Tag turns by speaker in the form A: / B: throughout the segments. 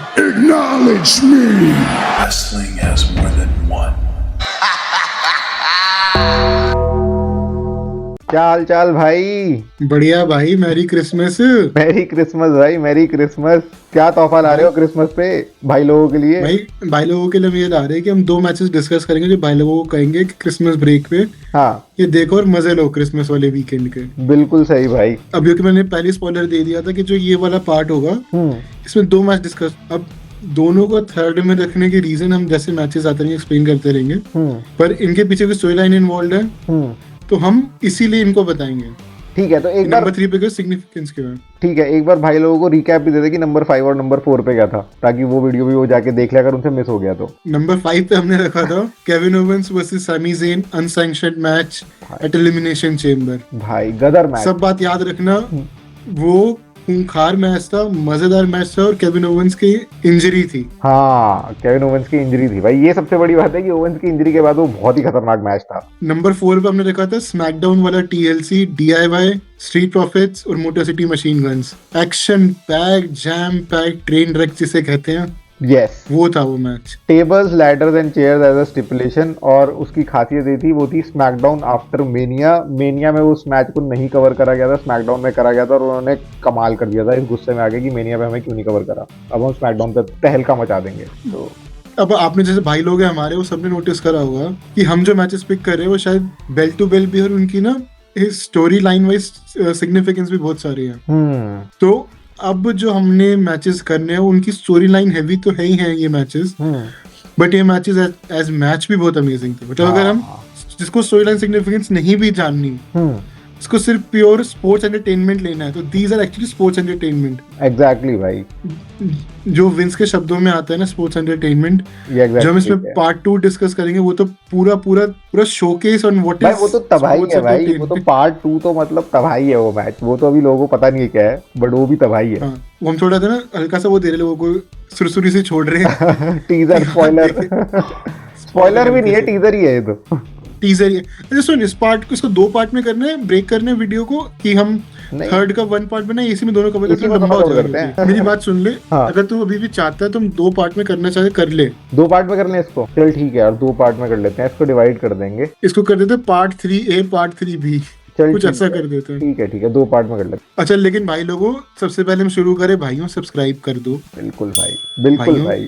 A: Acknowledge me.
B: Wrestling has more than one.
C: क्या हाल चाल भाई?
A: बढ़िया भाई, मैरी क्रिसमस।
C: मैरी क्रिसमस भाई, मैरी क्रिसमस। क्या तोहफा ला रहे हो क्रिसमस पे भाई लोगों के लिए?
A: भाई लोगों के लिए हम ये ला रहे हैं कि हम 2 मैचेस डिस्कस करेंगे जो भाई लोगों को कहेंगे कि क्रिसमस ब्रेक पे
C: हाँ,
A: ये देखो और मजे लो क्रिसमस वाले वीकेंड के।
C: बिल्कुल सही भाई।
A: अब क्योंकि मैंने पहले स्पॉइलर दे दिया था कि जो ये वाला पार्ट होगा इसमें 2 मैच डिस्कस। अब दोनों को थर्ड में रखने के रीजन हम जैसे मैचेस आते रहेंगे एक्सप्लेन करते रहेंगे, पर इनके पीछे भी स्टोरी लाइन इन्वॉल्व है, तो हम इसीलिए इनको बताएंगे।
C: ठीक है, तो एक बार
A: नंबर 3 पे सिग्निफिकेंस के बाद
C: ठीक है, एक बार भाई लोगों को रिकैप भी दे दे कि नंबर 5 और नंबर 4 पे क्या था, ताकि वो वीडियो भी वो जाके देख लिया अगर उनसे मिस हो गया तो।
A: नंबर 5 पे हमने रखा था Kevin Owens versus Sami Zayn unsanctioned match at Elimination Chamber.
C: भाई गदर मैच।
A: सब बात याद रखना, वो खूंखार मैच था, मजेदार मैच था और केविन ओवेंस की इंजरी थी।
C: हाँ, केविन ओवेंस की इंजरी थी भाई, ये सबसे बड़ी बात है कि ओवेंस की इंजरी के बाद वो बहुत ही खतरनाक मैच था।
A: नंबर 4 पे हमने रखा था स्मैकडाउन वाला TLC, DIY, स्ट्रीट प्रॉफिट्स और motor city machine guns. Action pack, jam pack, train wreck जिसे कहते हैं,
C: यस,
A: वो था वो मैच।
C: Tables, ladders and chairs as a stipulation, और उसकी खासियत ये थी, वो थी स्मैकडाउन आफ्टर मेनिया। मेनिया में उस मैच को नहीं कवर करा गया था, स्मैकडाउन में करा गया था और उन्होंने कमाल कर दिया था इस गुस्से में आगे कि मेनिया पे हमें क्यों नहीं कवर करा, अब हम स्मैकडाउन पे तहलका मचा देंगे। तो
A: अब आपने जैसे भाई लोग हैं हमारे, वो सबने नोटिस करा होगा कि हम जो मैचेस पिक कर रहे हैं वो शायद बेल टू बेल भी, और उनकी ना स्टोरी लाइन वाइज सिग्निफिकेंस भी बहुत सारी है। तो अब जो हमने मैचेस करने हैं उनकी स्टोरी लाइन हैवी तो है ही है ये मैचेस, बट ये मैचेस एज मैच भी बहुत अमेजिंग थे। मतलब अगर हम जिसको स्टोरी लाइन सिग्निफिकेंस नहीं भी जाननी, इसको सिर्फ प्योर स्पोर्ट्स एंटरटेनमेंट लेना है, तो these are actually sports entertainment.
C: Exactly भाई,
A: जो विंस के शब्दों में आता है ना स्पोर्ट्स एंटरटेनमेंट,
C: exactly
A: जो हम इसमें पार्ट 2 डिस्कस करेंगे, वो तो पूरा शोकेस ऑन व्हाट
C: भाई,
A: इज
C: वो तो तबाही है भाई, वो तो पार्ट 2 तो मतलब तबाही है वो मैच, वो तो अभी लोगों को पता नहीं है क्या है, बट वो भी तबाही है।
A: हाँ, वो हम थोड़ा सा ना हल्का सा वो दे रहे लोगों को, सुरसुरी से छोड़ रहे हैं।
C: टीजर, स्पॉइलर स्पॉइलर भी नहीं है, टीजर ही है ये तो।
A: टीजर ही है। अच्छा सुन, इस पार्ट को इसको 2 पार्ट में करना है, ब्रेक करना है वीडियो को, कि हम थर्ड का 1 पार्ट बनाए, इसी में दोनों कवर करके लंबा हो जाएगा। मेरी बात सुन ले, अगर तू अभी भी चाहता है तुम 2 पार्ट में करना चाहे कर ले।
C: 2 पार्ट में कर ले इसको, चल ठीक है यार, 2 पार्ट में कर लेते हैं, इसको डिवाइड कर देंगे,
A: इसको कर देते पार्ट 3A पार्ट 3B, कुछ ऐसा कर देते हैं।
C: ठीक है, 2 पार्ट में कर लेते हैं।
A: अच्छा, लेकिन भाई लोगों, सबसे पहले हम शुरू करें, भाइयों सब्सक्राइब कर दो।
C: बिल्कुल भाई, बिल्कुल भाई।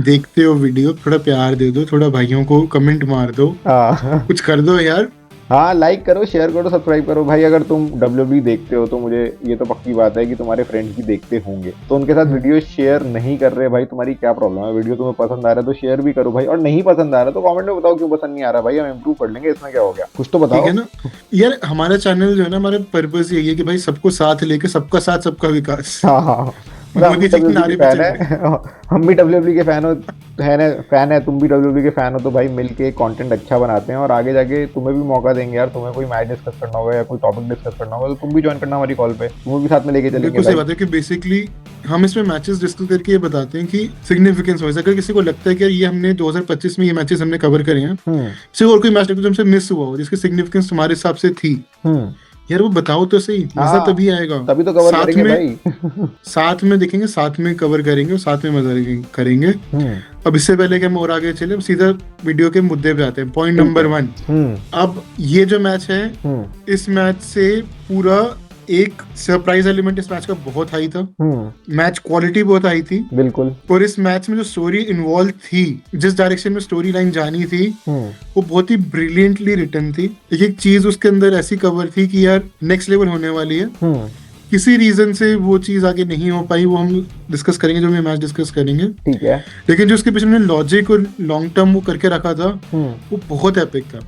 A: देखते हो वीडियो, थोड़ा प्यार दे दो, थोड़ा भाइयों को कमेंट मार दो, कुछ कर दो यार।
C: हाँ, लाइक करो, शेयर करो, सब्सक्राइब करो भाई। अगर तुम WWE देखते हो तो मुझे ये तो पक्की बात है कि तुम्हारे फ्रेंड्स भी देखते होंगे, तो उनके साथ वीडियो शेयर नहीं कर रहे भाई, तुम्हारी क्या प्रॉब्लम है? वीडियो तुम्हें पसंद आ रहा है तो शेयर भी करो भाई, और नहीं पसंद आ रहा तो कमेंट में बताओ क्यों पसंद नहीं आ रहा भाई, हम इम्प्रूव कर लेंगे, इसमें क्या हो गया, कुछ तो बताओ।
A: ठीक है ना यार, हमारा चैनल जो है ना, हमारा पर्पस यही है कि भाई सबको साथ लेके, सबका साथ सबका विकास।
C: हाँ, हम भी WWE के फैन है, तुम भी WWE के फैन हो, तो भाई मिलके कंटेंट अच्छा बनाते हैं और आगे जाके तुम्हें भी मौका देंगे यार। तुम्हें कोई मैच डिस्कस करना होगा या कोई टॉपिक डिस्कस करना होगा तो तुम भी ज्वाइन करना हमारी कॉल पे, तुम्हें भी साथ में लेके चलेंगे।
A: बिल्कुल सही बात है कि बेसिकली हम इसमें मैचेस डिस्कस करके ये बताते हैं कि सिग्निफिकेंस हो। अगर किसी को लगता है कि ये हमने 2025 में ये मैचेस हमने कवर करे हैं, सिर्फ और कोई मैच तुमसे मिस हुआ हो जिसकी सिग्निफिकेंस तुम्हारे हिसाब से थी, यार वो बताओ तो सही, मजा तभी आएगा,
C: तभी तो कवर करेंगे भाई।
A: साथ में देखेंगे, साथ में कवर करेंगे और साथ में मजा करेंगे। अब इससे पहले कि हम और आगे चले, सीधा वीडियो के मुद्दे पे आते हैं। पॉइंट नंबर 1, अब ये जो मैच है, इस मैच से पूरा एक सरप्राइज एलिमेंट इस मैच का बहुत हाई था। मैच क्वालिटी बहुत हाई थी,
C: बिल्कुल।
A: और इस मैच में जो स्टोरी इन्वॉल्व थी, जिस डायरेक्शन में स्टोरी लाइन जानी थी, वो बहुत ही ब्रिलियंटली रिटन थी। एक चीज उसके अंदर ऐसी कवर थी कि यार नेक्स्ट लेवल होने वाली है। किसी रीजन से वो चीज आगे नहीं हो पाई, वो हम डिस्कस करेंगे, जो मैं मैच डिस्कस करेंगे, ठीक है। लेकिन जो उसके पीछे मैंने लॉजिक और लॉन्ग टर्म वो करके रखा था, वो बहुत एपिक था।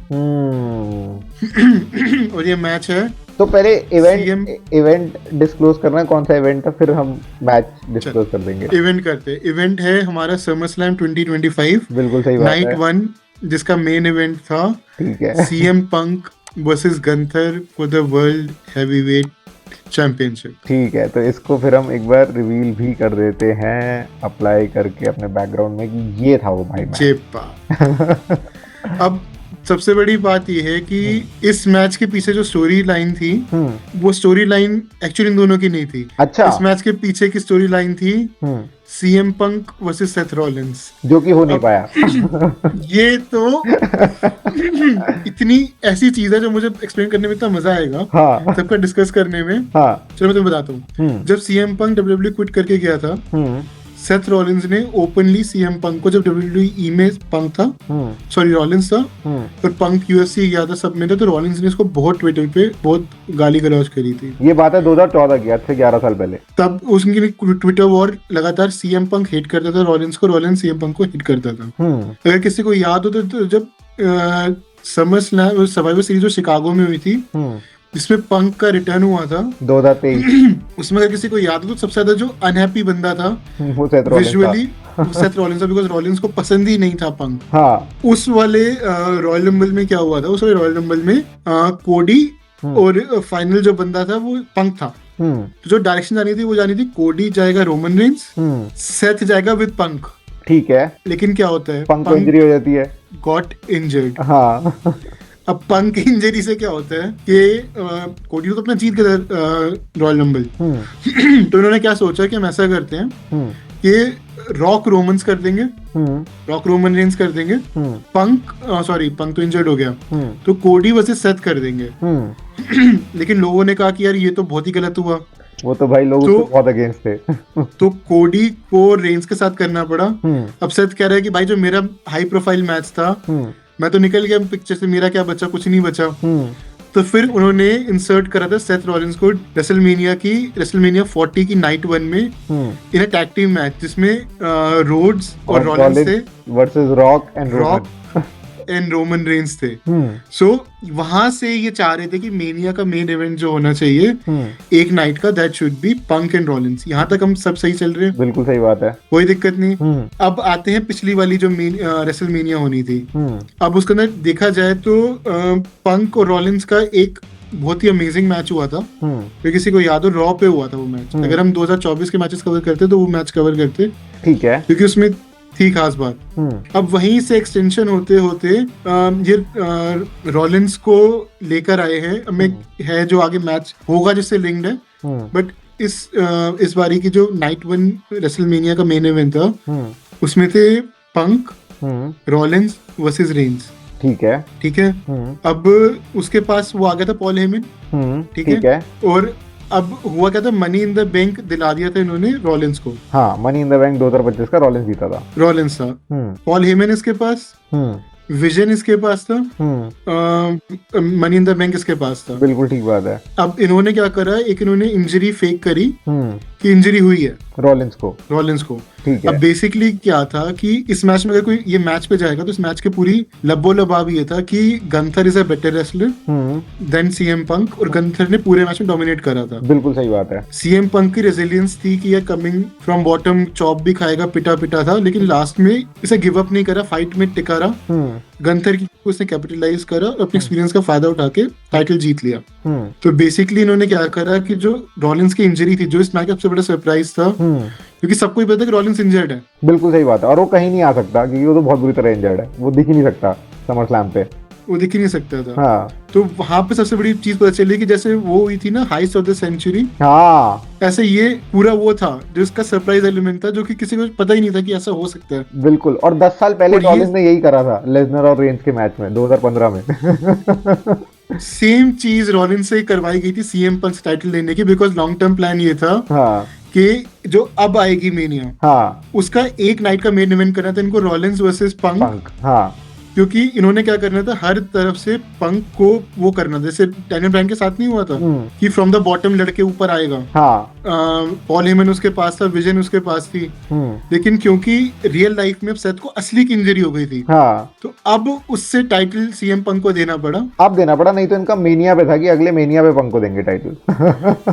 A: और ये मैच है,
C: तो पहले इवेंट डिस्क्लोज करना, कौन सा इवेंट था, फिर हम मैच डिस्क्लोज कर देंगे।
A: इवेंट करते हैं। इवेंट है हमारा SummerSlam 2025,
C: बिल्कुल सही बात है,
A: नाइट 1, जिसका मेन इवेंट था,
C: ठीक है,
A: CM Punk versus Gunther for the world heavyweight championship.
C: ठीक है, तो इसको फिर हम एक बार रिवील भी कर देते हैं अप्लाई करके अपने बैकग्राउंड में कि ये था वो भाई
A: चेपा। अब सबसे बड़ी बात ये है कि इस मैच के पीछे जो स्टोरी लाइन थी वो स्टोरी लाइन एक्चुअली इन दोनों की नहीं थी।
C: अच्छा।
A: इस मैच के पीछे की स्टोरी लाइन थी CM Punk versus Seth Rollins,
C: जो कि हो नहीं पाया।
A: ये तो इतनी ऐसी चीज है जो मुझे एक्सप्लेन करने में इतना मजा आएगा,
C: हाँ।
A: सबका डिस्कस करने में।
C: हाँ।
A: चलो मैं तुम्हें बताता हूँ। जब सीएम पंक डब्ल्यूडब्ल्यूई क्विट करके गया था, सेथ रॉलिंस ने ओपनली सीएम पंक को, जब डब्ल्यूडब्ल्यूई में पंक था, सॉरी रॉलिंस था, पर पंक यूएफसी गया था सब में था, तो रॉलिंस ने इसको बहुत ट्विटर पे बहुत गाली गलौज करी थी।
C: ये बात है 2014 की, आज से 11 साल पहले। तब
A: उसकी ट्विटर वॉर लगातार सीएम पंक हिट करता था रॉलिंस को, रॉलिंस सीएम पंक को हिट करता था। अगर किसी को याद हो तो जब समर स्लैम सर्वाइवर सीरीज जो शिकागो में हुई थी, जिसमें पंक का रिटर्न हुआ था
C: 2023,
A: उसमें अगर किसी को याद हो तो सबसे ज्यादा जो अनहैप्पी बंदा था
C: वो विजुअली
A: सेथ रॉलिंस था, बिकॉज रॉलिंस को पसंद ही नहीं था पंक।
C: हाँ।
A: उस वाले रॉयल रंबल में क्या हुआ था, उस वाले रॉयल रंबल में कोडी और फाइनल जो बंदा था वो पंक था। तो जो डायरेक्शन जानी थी वो जानी थी कोडी जाएगा रोमन रेंस, सेथ जाएगा विद पंक।
C: ठीक है।
A: लेकिन क्या होता है,
C: पंक को इंजरी हो जाती है,
A: गॉट इंजर्ड।
C: हाँ।
A: अब पंक की इंजरी से क्या होता है कि कोडी तो अपना जीत गया रॉयल रंबल। तो इन्होंने क्या सोचा कि हम ऐसा करते हैं कि रॉक रोमन्स कर देंगे, रॉक रोमन रेंस कर देंगे, पंक पंक तो इंजर्ड हो गया, तो कोडी वर्सेस सेथ कर देंगे। लेकिन लोगों ने कहा कि यार ये तो बहुत ही गलत हुआ,
C: वो तो भाई लोग तो बहुत अगेंस्ट थे।
A: तो कोडी को रेंस के साथ करना पड़ा। अब सेथ कह रहा है कि भाई जो मेरा हाई प्रोफाइल मैच था मैं तो निकल गया पिक्चर से, मेरा क्या बचा, कुछ नहीं बचा। तो फिर उन्होंने इंसर्ट करा था सेथ रॉलिंस को रेसलमेनिया 40 की नाइट 1 में इन अ टैग टीम मैच, जिसमें रोड्स और रॉलिंस थे
C: versus rock
A: and Roman Reigns थे। सो वहां से ये चाह रहे थे कि मेनिया का मेन इवेंट जो होना चाहिए एक नाइट का, that should be punk and Rollins. यहाँ तक हम सब सही चल रहे हैं,
C: बिल्कुल सही बात है,
A: कोई दिक्कत नहीं। अब आते हैं पिछली वाली जो रेसलमेनिया होनी थी। अब उसके अंदर देखा जाए तो पंक और रॉलिंस का एक बहुत ही अमेजिंग मैच हुआ था। तो किसी को याद हो, रॉ पे हुआ था वो मैच। अगर हम 2024 के मैचेस कवर करते तो वो मैच कवर करते, ठीक है, क्योंकि उसमें थी खास बात। अब वहीं से एक्सटेंशन होते होते ये रॉलिंस को लेकर आए हैं। अब है जो आगे मैच होगा जिससे लिंक्ड है, बट इस बारी की जो नाइट 1 रेसलमेनिया का मेन इवेंट था उसमें थे पंक रॉलिंस वर्सेस रेंस। ठीक है। अब उसके पास वो आ गया था पॉल हेमन। ठीक है। और अब हुआ क्या था, मनी इन द बैंक दिला दिया था इन्होंने रॉलिंस को।
C: हाँ, मनी इन द बैंक 2025 का रॉलिंस जीता था।
A: रॉलिंस था, पॉल हेमन इसके पास, विजन इसके पास था, मनी इन द बैंक इसके पास था।
C: बिल्कुल ठीक बात है।
A: अब इन्होंने क्या करा, एक इन्होंने इंजरी फेक करी कि इंजरी हुई है रॉलिंस को।
C: ठीक है।
A: अब बेसिकली क्या था कि इस मैच में अगर कोई ये मैच पे जाएगा तो इस मैच की पूरी लबो लबाब ये था कि Gunther is a better wrestler than CM Punk, और गंथर ने पूरे मैच में डोमिनेट करा था।
C: बिल्कुल सही बात है।
A: सीएम पंक की रेजिलियंस थी कि ये कमिंग फ्रॉम बॉटम चॉप भी खाएगा, पिटा था, लेकिन लास्ट में इसे गिव अप नहीं करा, फाइट में टिका रहा। गंथर की उसने कैपिटलाइज करा और अपने एक्सपीरियंस का फायदा उठा के टाइटल जीत लिया। तो बेसिकली इन्होंने क्या करा कि जो रॉलिंस की इंजरी थी, जो इस मैच का सबसे बड़ा सरप्राइज था, क्योंकि सबको ही पता है कि रॉलिंस इंजर्ड है।
C: बिल्कुल सही बात है, और वो कहीं नहीं आ सकता क्योंकि वो तो बहुत बुरी तरह इंजर्ड है, वो दिख ही नहीं सकता समर स्लैम पे,
A: वो दिख ही नहीं सकता था।
C: हाँ।
A: तो वहां पे सबसे बड़ी चीज पता चली कि जैसे वो हुई थी ना हाइस्ट ऑफ द सेंचुरी,
C: हाँ,
A: ऐसे ये पूरा वो था जो इसका सरप्राइज एलिमेंट था, जो कि किसी को पता ही नहीं था कि ऐसा हो सकता है।
C: बिल्कुल। और 10 साल पहले रॉलिंस ने यही करा था लेसनर और रेंज के मैच में 2015 में।
A: सेम चीज रॉलिंस से करवाई गई थी सीएम पंक टाइटल लेने की, बिकॉज लॉन्ग टर्म प्लान ये था कि जो अब आएगी मेनिया, उसका एक नाइट का मेन इवेंट करना था इनको, रॉलिंस वर्सेस पंक। क्योंकि इन्होंने क्या करना था, हर तरफ से पंक को वो करना, जैसे डैनियल ब्रायन के साथ नहीं हुआ था कि फ्रॉम द बॉटम लड़के ऊपर आएगा। पॉल हेमन उसके पास था, विजन उसके पास थी, लेकिन क्योंकि रियल लाइफ में सेथ को असली की इंजरी हो गई थी, तो अब उससे टाइटल सीएम पंक को देना पड़ा।
C: नहीं तो इनका मेनिया पे था कि अगले मेनिया पे पंक को देंगे टाइटल।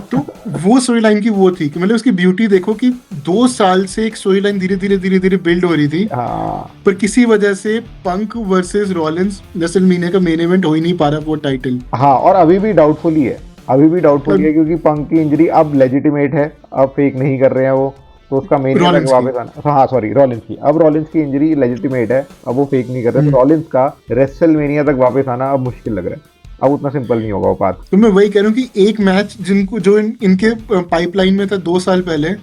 A: तो वो स्टोरी लाइन की वो थी कि मतलब उसकी ब्यूटी देखो कि 2 साल से एक स्टोरी लाइन धीरे धीरे बिल्ड हो रही थी, पर किसी वजह से पंक वर्सेस रॉलिंस रेसलमेनिया का मेन इवेंट हो ही नहीं पा रहा वो टाइटल।
C: हाँ, और अभी भी डाउटफुल ही है, क्योंकि पंक की इंजरी अब लेजिटिमेट है, अब फेक नहीं कर रहे हैं वो, तो उसका मेन
A: रॉलिंस
C: वापस आना, हाँ सॉरी रॉलिंस की, अब रॉलिंस की इंजरी लेजिटिमेट है, अब वो फेक नहीं कर रहे, तो रॉलिंस का रेसलमेनिया तक वापस आना अब मुश्किल लग रहा है, अब उतना सिंपल नहीं होगा वो बात।
A: तो मैं वही कह रहा हूँ कि एक मैच जिनको जो इनके पाइपलाइन में था 2 साल पहले,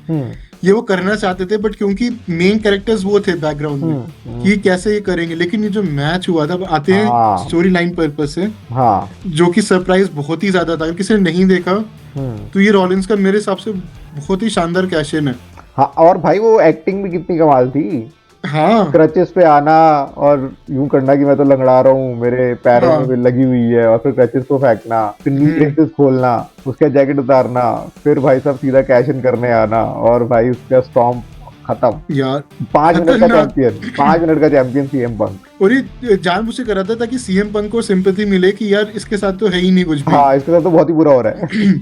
A: ये वो करना चाहते थे, बट क्योंकि मेन कैरेक्टर्स वो थे बैकग्राउंड में कि कैसे ये करेंगे, लेकिन ये जो मैच हुआ था आते हैं स्टोरी लाइन पर्पस से,
C: हाँ
A: जो कि सरप्राइज बहुत ही ज्यादा था, किसी ने नहीं देखा तो ये रॉलिंस का मेरे हिसाब से बहुत ही शानदार कैश इन है।
C: हाँ, और भाई वो एक्टिंग भी कितनी कमाल थी,
A: हाँ
C: क्रचेस पे आना और यूं करना कि मैं तो लंगड़ा रहा हूँ, मेरे पैरों में भी लगी हुई है, और फिर क्रचेस को फेंकना, फिर नी ब्रेसेस खोलना, उसका जैकेट उतारना, फिर भाई साहब सीधा कैश इन करने आना, और भाई उसका स्टॉम्प खत्म
A: यार
C: 5 मिनट का चैंपियन, 5 मिनट का चैंपियन सीएम पंक।
A: और ये जानबूझ के कर रहा था ताकि सीएम पंक को सिंपैथी मिले कि यार इसके साथ तो है ही नहीं कुछ भी,
C: हाँ इसके साथ तो बहुत ही बुरा हो रहा है।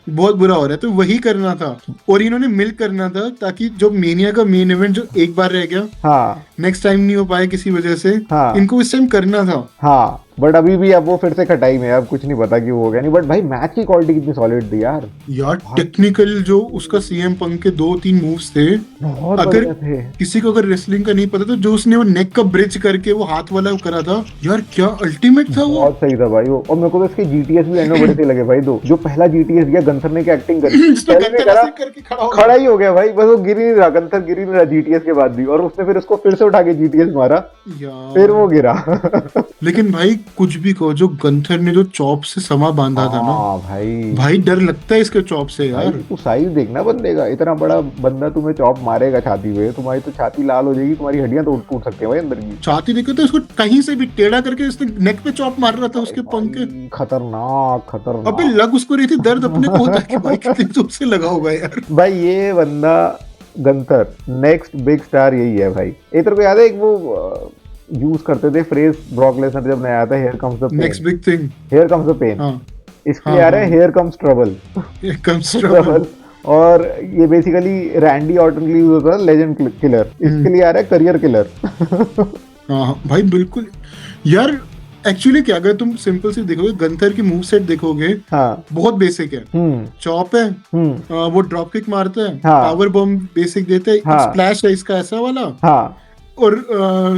A: बहुत बुरा हो रहा है, तो वही करना था और इन्होंने मिल करना था, ताकि जो मेनिया का मेन इवेंट जो एक बार रह गया,
C: हाँ
A: नेक्स्ट टाइम नहीं हो पाया किसी वजह से,
C: हाँ
A: इनको इस टाइम करना था।
C: हाँ, बट अभी भी अब वो फिर से खटाई में है, अब कुछ नहीं पता कि वो हो गया नहीं, बट भाई मैच की क्वालिटी कितनी सॉलिड थी यार।
A: यार टेक्निकल जो उसका सीएम पंक के 2-3 मूव्स थे,
C: बहुत
A: अगर
C: बढ़िया थे।
A: किसी को अगर रेसलिंग का नहीं पता तो जो उसने वो नेक का ब्रिज करके वो हाथ वाला करा था, यार क्या अल्टीमेट था वो,
C: बहुत सही था भाई वो। और मेरे को तो इसके जीटीएस भी एंड में बड़े सही लगे भाई, दो जो पहला जीटीएस गया गंथर ने क्या एक्टिंग करी,
A: जिसने
C: पहले
A: गंथर
C: करा,
A: ऐसे करके खड़ा हो गया।
C: खड़ा ही हो गया भाई, बस वो गिर ही नहीं रहा, गंथर गिर ही नहीं रहा जीटीएस के बाद भी, और उसने फिर उसको फिर से उठा के जीटीएस मारा,
A: यार
C: फिर वो गिरा।
A: लेकिन भाई कुछ भी कहो, जो गंथर ने जो चॉप से समा बांधा था ना,
C: हाँ
A: भाई डर लगता है इसके चॉप से
C: भाई,
A: यार।
C: तू साइज देखना बंदे का, इतना बड़ा बंदा तुम्हें चॉप मारेगा छाती पे, तुम्हारी तो छाती लाल हो जाएगी, तुम्हारी हड्डियां तो टूट सकती है भाई अंदर की।
A: छाती देखो तो इसको कहीं से भी टेढ़ा करके इसने नेक पे चॉप मार रहा था उसके पंख के।
C: खतरनाक खतरनाक।
A: अबे लग उसको रही थी, दर्द अपने को होता है कि भाई कितनी जोर से लगा होगा यार।
C: भाई ये बंदा गंथर नेक्स्ट बिग स्टार यही है भाई। एक तेरे को याद है एक वो यूज करते थे फ्रेज ब्रॉक लेसनर जब नया आता है, here comes the pain,
A: next big thing,
C: here comes the pain,
A: हाँ
C: इसके लिए आ रहा है here comes trouble.
A: Comes trouble.
C: और ये बेसिकली रैंडी ऑर्टन के लिए यूज होता है लेजेंड किलर, इसके लिए आ रहा है करियर किलर।
A: हाँ भाई बिल्कुल यार। एक्चुअली क्या, अगर तुम सिंपल से देखोगे गंथर की मूव सेट देखोगे,
C: हाँ
A: बहुत बेसिक है, चॉप है, वो ड्रॉप किक मारता है,
C: हाँ,
A: पावर बॉम्ब बेसिक देते हैं,
C: हाँ,
A: स्प्लैश है इसका ऐसा वाला,
C: हाँ,
A: और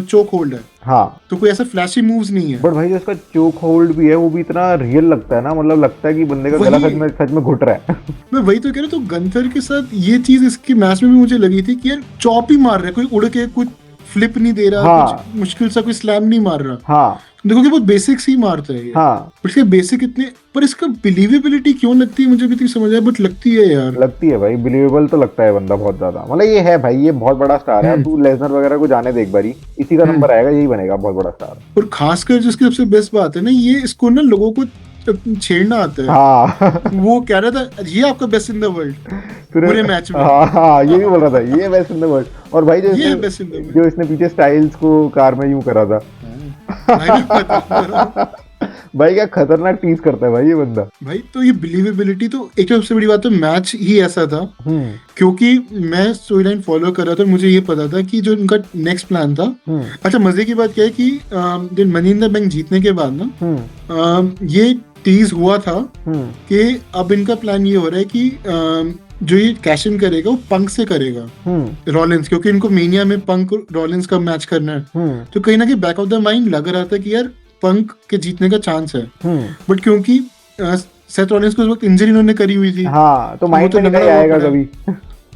A: चोक होल्ड है,
C: हाँ,
A: तो कोई ऐसा फ्लैशी मूव्स नहीं है।
C: बट भाई जो इसका चोक होल्ड भी है वो भी इतना रियल लगता है ना, मतलब लगता है कि बंदे का गला सच में घुट रहा है।
A: मैं वही तो कह रहा हूँ, तो गंथर के साथ ये चीज इसके मैच में भी मुझे लगी थी कि यार चॉप ही मार रहा है, कोई उड़ के कुछ फ्लिप नहीं दे रहा,
C: हाँ,
A: कुछ मुश्किल सा कोई स्लैम नहीं मार रहा।
C: हाँ,
A: देखो कि बहुत बेसिक्स ही मारता है,
C: हाँ,
A: पर इसके बेसिक इतने, पर इसका बिलीवेबिलिटी क्यों लगती है मुझे भी नहीं समझ आया, बट लगती है यार,
C: लगती है भाई, बिलीवेबल तो लगता है बंदा बहुत ज्यादा, मतलब ये है भाई, ये बहुत बड़ा स्टार है। तू लेसनर वगैरह को जाने दे एक बारी, इसी का नंबर आएगा, यही बनेगा बहुत बड़ा स्टार।
A: और खासकर जिसकी सबसे बेस्ट बात है ना, ये इसको ना लोगों को छेड़ना आता है।
C: हाँ
A: वो कह रहा था ये आपका बेस्ट इन द वर्ल्ड पूरे मैच में।
C: हाँ ये भी बोल रहा था ये बेस्ट इन द वर्ल्ड। और भाई जो इसने पीछे स्टाइल्स को कार में यूं करा था, भाई क्या खतरनाक टीज करता है भाई ये बंदा। भाई
A: तो ये बिलीवेबिलिटी, तो एक सबसे बड़ी बात तो मैच ही ऐसा था, क्योंकि मैं स्टोरी लाइन फॉलो कर रहा था, मुझे ये पता था कि जो इनका नेक्स्ट प्लान था। अच्छा मजे की बात क्या है कि मनी इन द बैंक जीतने के बाद ना ये टीज हुआ था कि अब इनका प्लान ये हो रहा है कि जो ये कैश इन करेगा वो पंक से करेगा, रॉलिंस, क्योंकि इनको मेनिया में पंक रॉलिंस का मैच करना है। तो कहीं ना कहीं बैक ऑफ द माइंड लग रहा था कि यार पंक के जीतने का चांस है, बट क्योंकि सेथ रॉलिंस को उस वक्त इंजरी इन्होंने करी हुई थी,
C: हाँ, तो माइंड में नहीं आएगा कभी,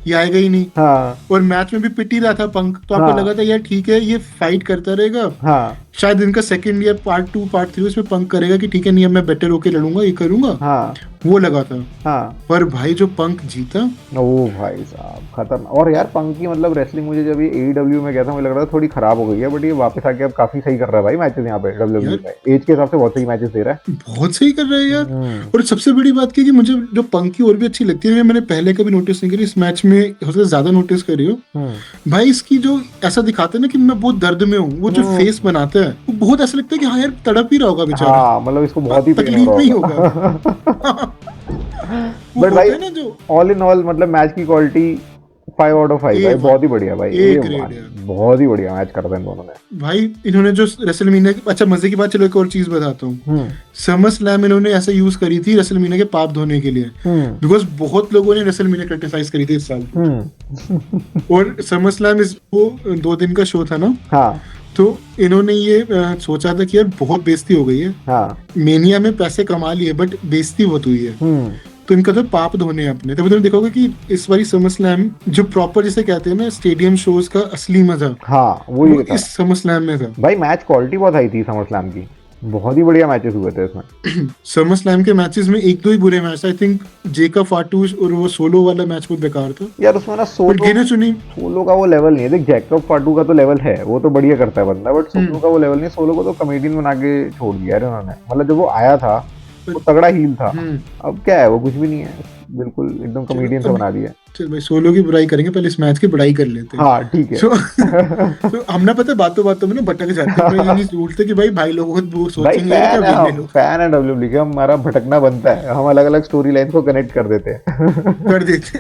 A: ये आएगा ही नहीं।
C: हाँ, और
A: मैच में भी पिट ही रहा था पंक, तो आपको लगा था यार ठीक है ये फाइट करता रहेगा, हाँ, शायद इनका सेकंड ईयर पार्ट 2 पार्ट 3 उसमें पंक करेगा कि ठीक है नहीं अब मैं बेटर होके लड़ूंगा, ये करूंगा, हाँ, वो लगा था। हाँ, पर भाई जो पंक जीता, ओ भाई साहब खतरनाक। और यार पंक की मतलब रेसलिंग मुझे जब ये AEW में गया था मुझे लग रहा था थोड़ी खराब हो गई है, बट ये वापस आके अब काफी सही कर रहा है भाई मैचेस यहाँ पे WWE में, एज के हिसाब से बहुत सही मैचेस दे रहा है, बहुत सही कर रहा है यार। और सबसे बड़ी बात की कि मुझे जो पंक की और भी अच्छी लगती है, मैंने पहले कभी नोटिस नहीं करी, इस मैच में सबसे ज्यादा नोटिस करी हो भाई, इसकी जो ऐसा दिखाते हैं ना कि मैं बहुत दर्द में हूँ, वो जो फेस बनाता है वो बहुत ऐसा लगता है कि हाँ यार तड़प ही रहा होगा बेचारा, मतलब इसको बहुत ही तकलीफ नहीं होगा। बट भाई जो ऑल इन ऑल मतलब मैच की क्वालिटी
C: 5 आउट ऑफ 5 भाई, बहुत ही बढ़िया भाई,
A: A
C: ये
A: grade यार।
C: बहुत ही बढ़िया मैच करते हैं दोनों ने
A: भाई इन्होंने जो रेसलमीनिया, अच्छा मजे की बात, चलो एक और चीज बताता हूँ। समर स्लैम इन्होंने ऐसा यूज करी थी रेसलमीनिया के पाप धोने के लिए, बिकॉज बहुत लोगों ने रेसलमीनिया क्रिटिसाइज करी थी इस साल। और समर स्लैम इस वो 2 दिन का शो था ना,
C: हाँ
A: तो इन्होंने ये सोचा था कि यार बहुत बेइज्जती हो गई है,
C: हाँ
A: मेनिया में पैसे कमा लिए बट बेइज्जती बहुत हुई है, तो इनका तो पाप धोने हैं अपने। तभी तुम देखोगे कि इस बारी समर स्लैम जो प्रॉपर जिसे कहते हैं ना स्टेडियम शोज का असली मजा,
C: हाँ वो
A: वो
C: ये था
A: इस समर स्लैम में था
C: भाई। मैच क्वालिटी बहुत आई थी समर स्लैम की, बहुत ही बढ़िया मैचेस हुए थे इसमें।
A: समर स्लैम के मैचेस में 1-2 ही बुरे मैच, आई थिंक जेका फाटूस और वो सोलो वाला मैच बहुत बेकार था
C: यार उसमें ना
A: बट गिने चुनी।
C: सोलो का वो लेवल नहीं है, देख जैकब फाटू का तो लेवल है, वो तो बढ़िया करता है बंदा, बट सोलो का वो लेवल नहीं। सोलो को तो कॉमेडियन बना के छोड़ दिया है उन्होंने, मतलब जब वो आया था वो तगड़ा हील था, अब क्या है वो कुछ भी नहीं है, बिल्कुल एकदम कॉमेडियन से बना दिया।
A: चल भाई सोलो की बुराई करेंगे, पहले इस मैच की बुराई कर लेते हैं।
C: हाँ ठीक है।
A: तो हम ना पता बातों बातों में ना भटक जाते हैं, ये नहीं सोचते कि भाई लोगों को वो
C: भाई
A: सोचेंगे क्या बोलने लोग।
C: फैन है डब्ल्यूडब्ल्यूई का, हमारा भटकना बनता है, हम अलग अलग स्टोरी लाइन को कनेक्ट कर देते हैं।
A: कर देते।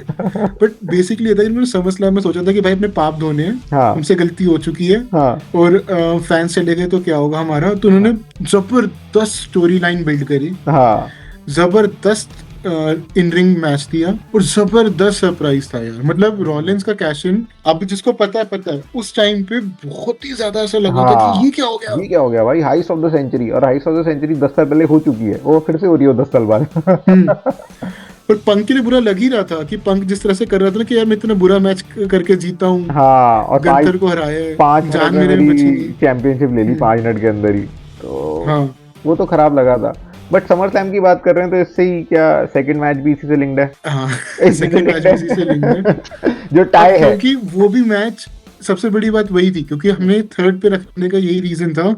A: बट बेसिकली था इन्होंने समर स्लैम में सोचा था कि भाई अपने पाप धोने हैं,
C: हाँ
A: हमसे गलती हो चुकी है,
C: हाँ
A: और फैंस चले गए तो क्या होगा हमारा, तो उन्होंने जबरदस्त स्टोरी लाइन बिल्ड करी,
C: हाँ
A: जबरदस्त इन रिंग मैच दिया और जबरदस्त सरप्राइज था यार। मतलब रॉलिंस का कैश इन, अब जिसको पता है उस टाइम पे बहुत ही ज्यादा ऐसा लगा था कि ये क्या हो गया,
C: ये क्या हो गया भाई, हाइस्ट ऑफ द सेंचुरी, और हाइस्ट ऑफ द सेंचुरी 10 साल पहले हो चुकी है, वो फिर से हो रही है 10 साल बाद।
A: पर पंक के लिए बुरा लग ही रहा था कि पंक जिस तरह से कर रहा था ना कि यार मैं इतना बुरा मैच करके जीता हूँ,
C: हाँ और
A: गंतर को हराया है,
C: 5
A: जान
C: मिनट
A: मेरे
C: में
A: में बची
C: मेरी चैंपियनशिप ले ली 5 मिनट के अंदर ही, तो
A: हाँ
C: वो तो खराब लगा था। बट समर स्लैम की बात कर रहे हैं तो इससे ही क्या सेकंड मैच भी इसी से लिंक्ड है।
A: हाँ सेकंड मैच भी इसी से लिंक्ड है
C: जो टाई है,
A: क्योंकि वो भी मैच सबसे बड़ी बात वही थी, क्योंकि हमने थर्ड पे रखने का यही रीजन था